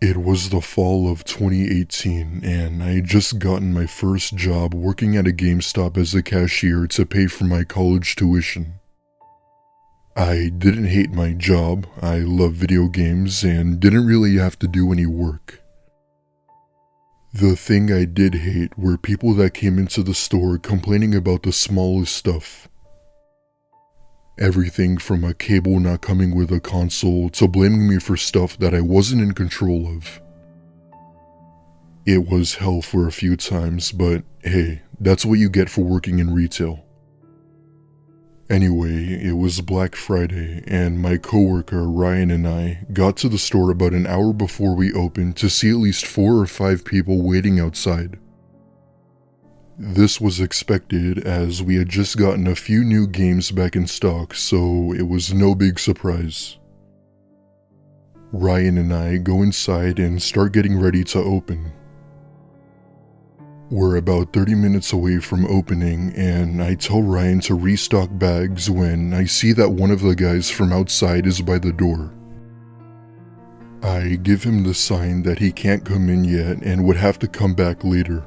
It was the fall of 2018, and I had just gotten my first job working at a GameStop as a cashier to pay for my college tuition. I didn't hate my job, I love video games, and didn't really have to do any work. The thing I did hate were people that came into the store complaining about the smallest stuff. Everything from a cable not coming with a console to blaming me for stuff that I wasn't in control of. It was hell for a few times, but hey, that's what you get for working in retail. Anyway, it was Black Friday, and my coworker Ryan and I got to the store about an hour before we opened to see at least 4 or 5 people waiting outside. This was expected as we had just gotten a few new games back in stock, so it was no big surprise. Ryan and I go inside and start getting ready to open. We're about 30 minutes away from opening, and I tell Ryan to restock bags when I see that one of the guys from outside is by the door. I give him the sign that he can't come in yet and would have to come back later.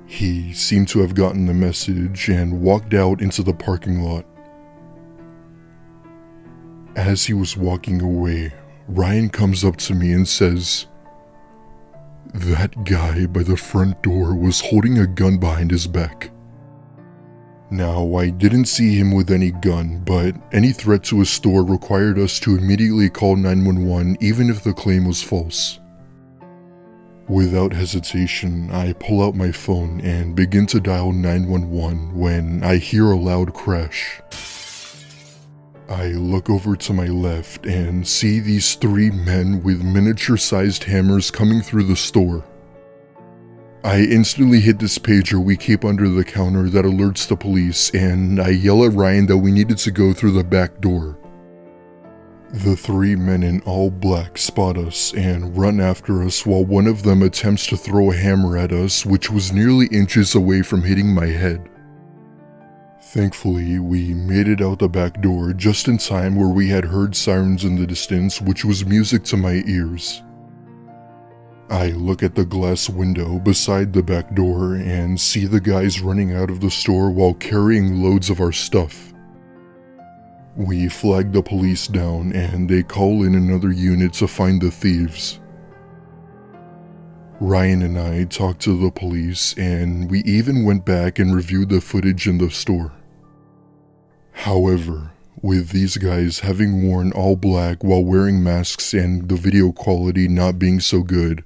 He seemed to have gotten the message and walked out into the parking lot. As he was walking away, Ryan comes up to me and says, "That guy by the front door was holding a gun behind his back." Now, I didn't see him with any gun, but any threat to a store required us to immediately call 911 even if the claim was false. Without hesitation, I pull out my phone and begin to dial 911 when I hear a loud crash. I look over to my left and see these 3 men with miniature-sized hammers coming through the store. I instantly hit this pager we keep under the counter that alerts the police, and I yell at Ryan that we needed to go through the back door. The 3 men in all black spot us and run after us while one of them attempts to throw a hammer at us, which was nearly inches away from hitting my head. Thankfully, we made it out the back door just in time where we had heard sirens in the distance, which was music to my ears. I look at the glass window beside the back door and see the guys running out of the store while carrying loads of our stuff. We flag the police down and they call in another unit to find the thieves. Ryan and I talked to the police, and we even went back and reviewed the footage in the store. However, with these guys having worn all black while wearing masks and the video quality not being so good,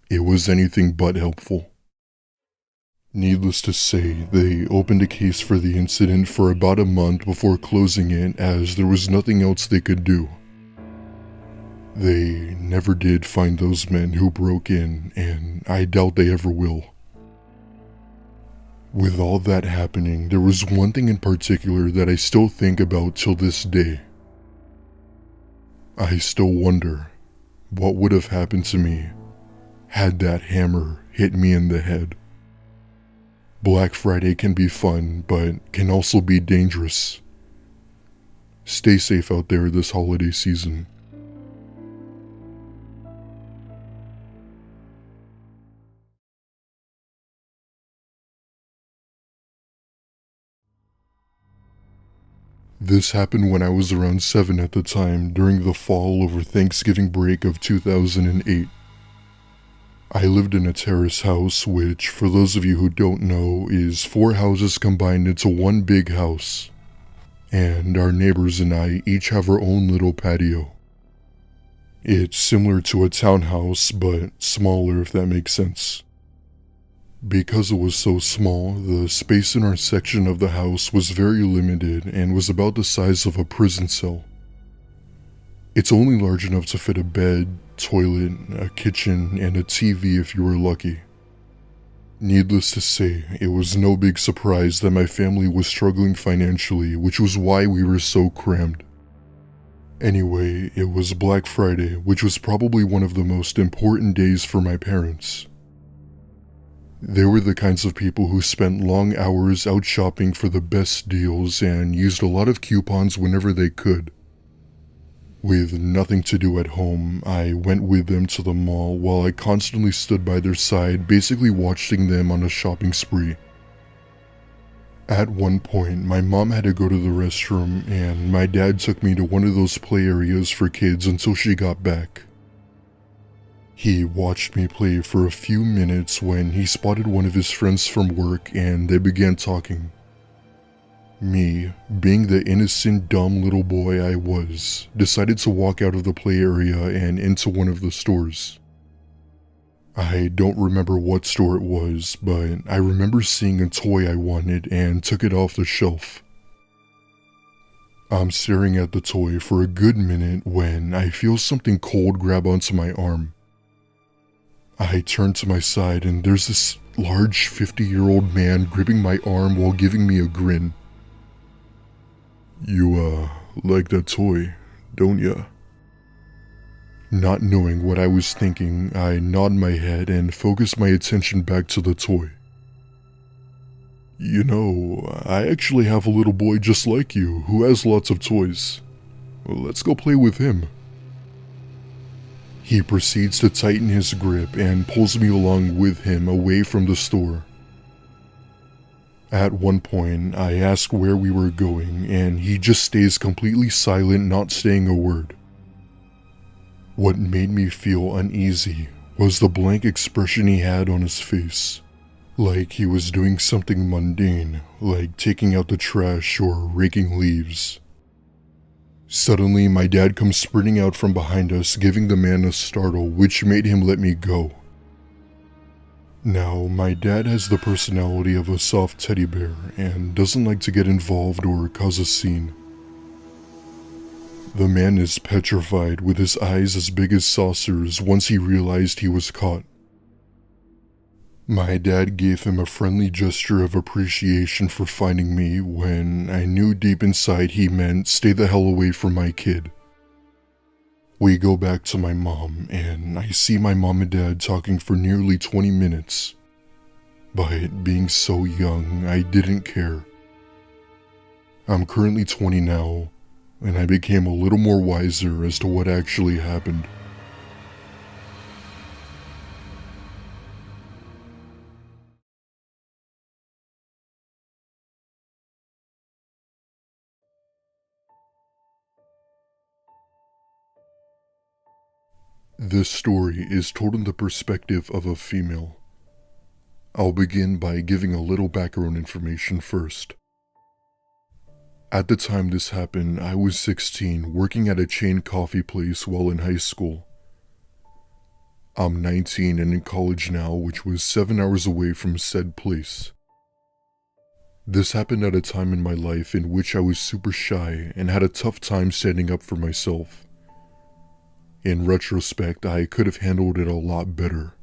it was anything but helpful. Needless to say, they opened a case for the incident for about a month before closing it, as there was nothing else they could do. They never did find those men who broke in, and I doubt they ever will. With all that happening, there was one thing in particular that I still think about till this day. I still wonder what would have happened to me had that hammer hit me in the head. Black Friday can be fun, but can also be dangerous. Stay safe out there this holiday season. This happened when I was around 7 at the time, during the fall over Thanksgiving break of 2008. I lived in a terrace house, which, for those of you who don't know, is 4 houses combined into one big house. And our neighbors and I each have our own little patio. It's similar to a townhouse, but smaller, if that makes sense. Because it was so small, the space in our section of the house was very limited and was about the size of a prison cell. It's only large enough to fit a bed, toilet, a kitchen, and a TV if you were lucky. Needless to say, it was no big surprise that my family was struggling financially, which was why we were so crammed. Anyway, it was Black Friday, which was probably one of the most important days for my parents. They were the kinds of people who spent long hours out shopping for the best deals and used a lot of coupons whenever they could. With nothing to do at home, I went with them to the mall while I constantly stood by their side, basically watching them on a shopping spree. At one point, my mom had to go to the restroom, and my dad took me to one of those play areas for kids until she got back. He watched me play for a few minutes when he spotted one of his friends from work and they began talking. Me, being the innocent, dumb little boy I was, decided to walk out of the play area and into one of the stores. I don't remember what store it was, but I remember seeing a toy I wanted and took it off the shelf. I'm staring at the toy for a good minute when I feel something cold grab onto my arm. I turn to my side and there's this large 50-year-old man gripping my arm while giving me a grin. You, like that toy, don't ya? Not knowing what I was thinking, I nod my head and focus my attention back to the toy. You know, I actually have a little boy just like you who has lots of toys. Well, let's go play with him. He proceeds to tighten his grip and pulls me along with him away from the store. At one point, I ask where we were going and he just stays completely silent, not saying a word. What made me feel uneasy was the blank expression he had on his face, like he was doing something mundane, like taking out the trash or raking leaves. Suddenly, my dad comes sprinting out from behind us, giving the man a startle, which made him let me go. Now, my dad has the personality of a soft teddy bear and doesn't like to get involved or cause a scene. The man is petrified with his eyes as big as saucers once he realized he was caught. My dad gave him a friendly gesture of appreciation for finding me when I knew deep inside he meant stay the hell away from my kid. We go back to my mom and I see my mom and dad talking for nearly 20 minutes. But being so young, I didn't care. I'm currently 20 now, and I became a little more wiser as to what actually happened. This story is told in the perspective of a female. I'll begin by giving a little background information first. At the time this happened, I was 16, working at a chain coffee place while in high school. I'm 19 and in college now, which was 7 hours away from said place. This happened at a time in my life in which I was super shy and had a tough time standing up for myself. In retrospect, I could have handled it a lot better.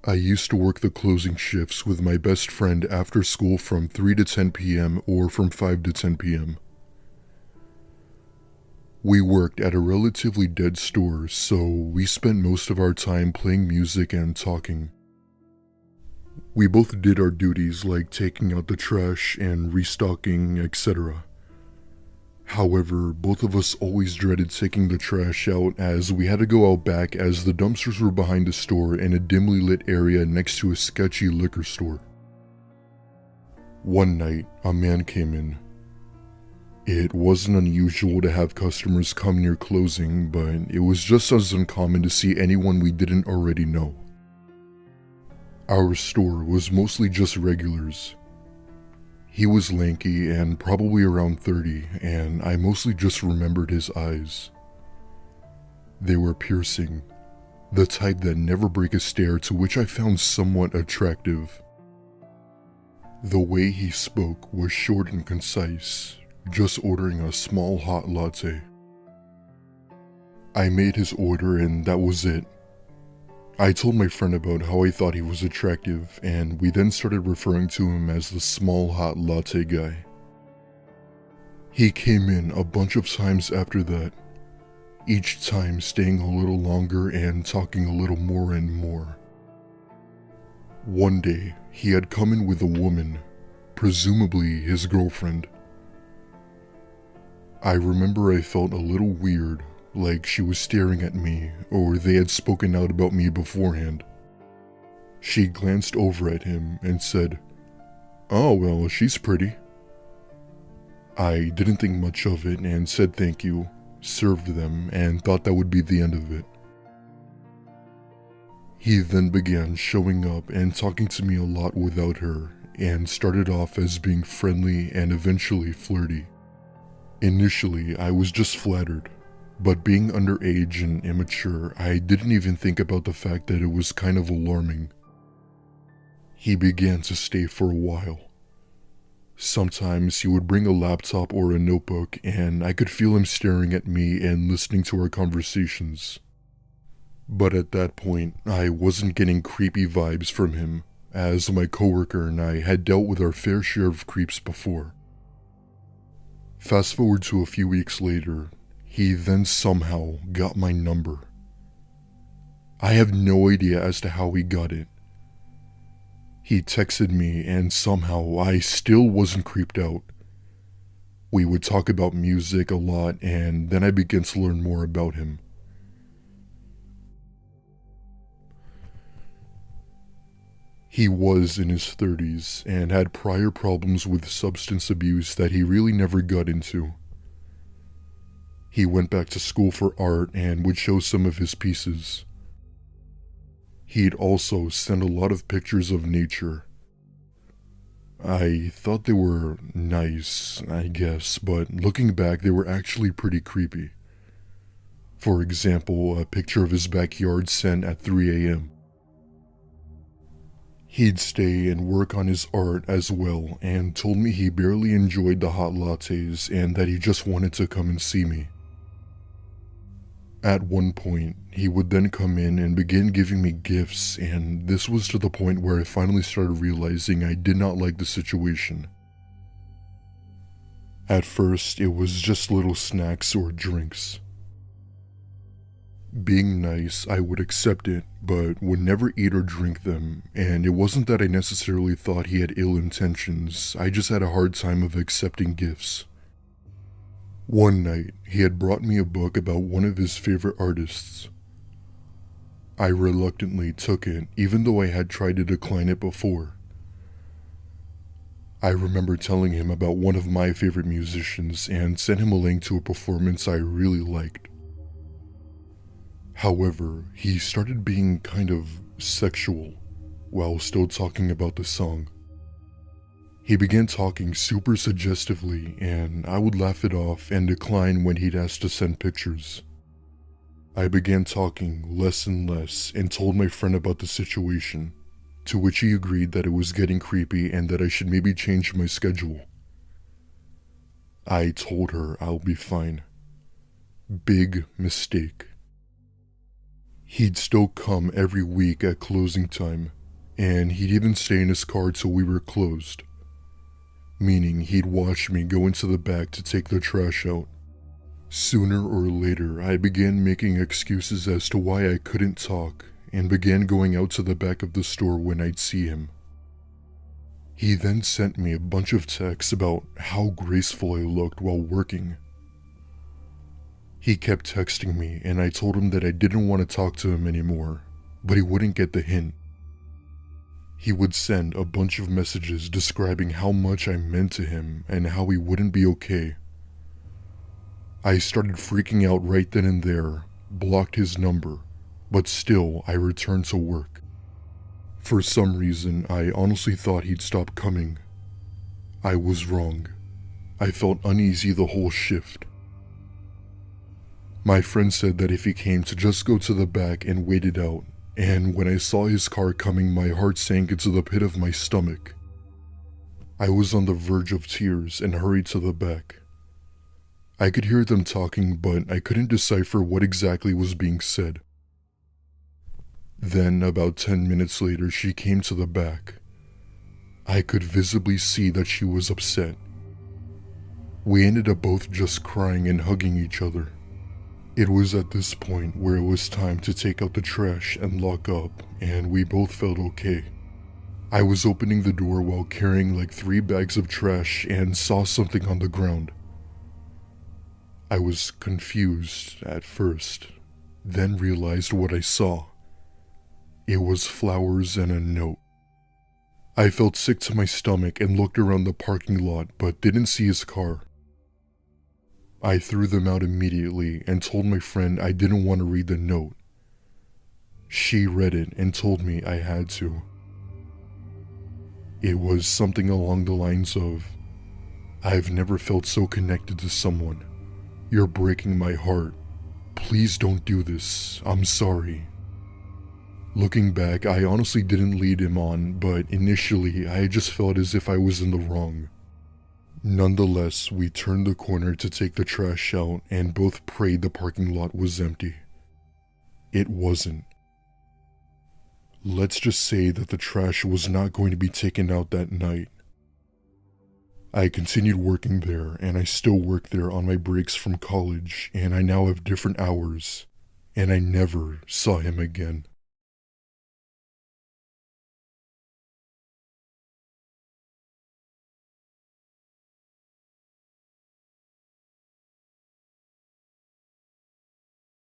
I used to work the closing shifts with my best friend after school from 3 to 10 p.m. or from 5 to 10 p.m. We worked at a relatively dead store, so we spent most of our time playing music and talking. We both did our duties like taking out the trash and restocking, etc. However, both of us always dreaded taking the trash out as we had to go out back as the dumpsters were behind the store in a dimly lit area next to a sketchy liquor store. One night, a man came in. It wasn't unusual to have customers come near closing, but it was just as uncommon to see anyone we didn't already know. Our store was mostly just regulars. He was lanky and probably around 30, and I mostly just remembered his eyes. They were piercing, the type that never break a stare, to which I found somewhat attractive. The way he spoke was short and concise, just ordering a small hot latte. I made his order and that was it. I told my friend about how I thought he was attractive, and we then started referring to him as the small hot latte guy. He came in a bunch of times after that, each time staying a little longer and talking a little more and more. One day, he had come in with a woman, presumably his girlfriend. I remember I felt a little weird, like she was staring at me or they had spoken out about me beforehand. She glanced over at him and said, "Oh, well, she's pretty." I didn't think much of it and said thank you, served them, and thought that would be the end of it. He then began showing up and talking to me a lot without her, and started off as being friendly and eventually flirty. Initially, I was just flattered, but being underage and immature, I didn't even think about the fact that it was kind of alarming. He began to stay for a while. Sometimes he would bring a laptop or a notebook, and I could feel him staring at me and listening to our conversations. But at that point, I wasn't getting creepy vibes from him, as my coworker and I had dealt with our fair share of creeps before. Fast forward to a few weeks later, he then somehow got my number. I have no idea as to how he got it. He texted me and somehow I still wasn't creeped out. We would talk about music a lot and then I began to learn more about him. He was in his 30s and had prior problems with substance abuse that he really never got into. He went back to school for art and would show some of his pieces. He'd also send a lot of pictures of nature. I thought they were nice, I guess, but looking back they were actually pretty creepy. For example, a picture of his backyard sent at 3 a.m. He'd stay and work on his art as well and told me he barely enjoyed the hot lattes and that he just wanted to come and see me. At one point, he would then come in and begin giving me gifts, and this was to the point where I finally started realizing I did not like the situation. At first, it was just little snacks or drinks. Being nice, I would accept it, but would never eat or drink them, and it wasn't that I necessarily thought he had ill intentions, I just had a hard time of accepting gifts. One night, he had brought me a book about one of his favorite artists. I reluctantly took it, even though I had tried to decline it before. I remember telling him about one of my favorite musicians and sent him a link to a performance I really liked. However, he started being kind of sexual while still talking about the song. He began talking super suggestively, and I would laugh it off and decline when he'd ask to send pictures. I began talking less and less and told my friend about the situation, to which he agreed that it was getting creepy and that I should maybe change my schedule. I told her I'll be fine. Big mistake. He'd still come every week at closing time, and he'd even stay in his car till we were closed. Meaning he'd watch me go into the back to take the trash out. Sooner or later, I began making excuses as to why I couldn't talk and began going out to the back of the store when I'd see him. He then sent me a bunch of texts about how graceful I looked while working. He kept texting me and I told him that I didn't want to talk to him anymore, but he wouldn't get the hint. He would send a bunch of messages describing how much I meant to him and how he wouldn't be okay. I started freaking out right then and there, blocked his number, but still I returned to work. For some reason, I honestly thought he'd stop coming. I was wrong. I felt uneasy the whole shift. My friend said that if he came to just go to the back and wait it out, and when I saw his car coming, my heart sank into the pit of my stomach. I was on the verge of tears and hurried to the back. I could hear them talking, but I couldn't decipher what exactly was being said. Then, about 10 minutes later, she came to the back. I could visibly see that she was upset. We ended up both just crying and hugging each other. It was at this point where it was time to take out the trash and lock up, and we both felt okay. I was opening the door while carrying like 3 bags of trash and saw something on the ground. I was confused at first, then realized what I saw. It was flowers and a note. I felt sick to my stomach and looked around the parking lot but didn't see his car. I threw them out immediately and told my friend I didn't want to read the note. She read it and told me I had to. It was something along the lines of, "I've never felt so connected to someone. You're breaking my heart. Please don't do this. I'm sorry." Looking back, I honestly didn't lead him on, but initially I just felt as if I was in the wrong. Nonetheless, we turned the corner to take the trash out and both prayed the parking lot was empty. It wasn't. Let's just say that the trash was not going to be taken out that night. I continued working there, and I still work there on my breaks from college, and I now have different hours, and I never saw him again.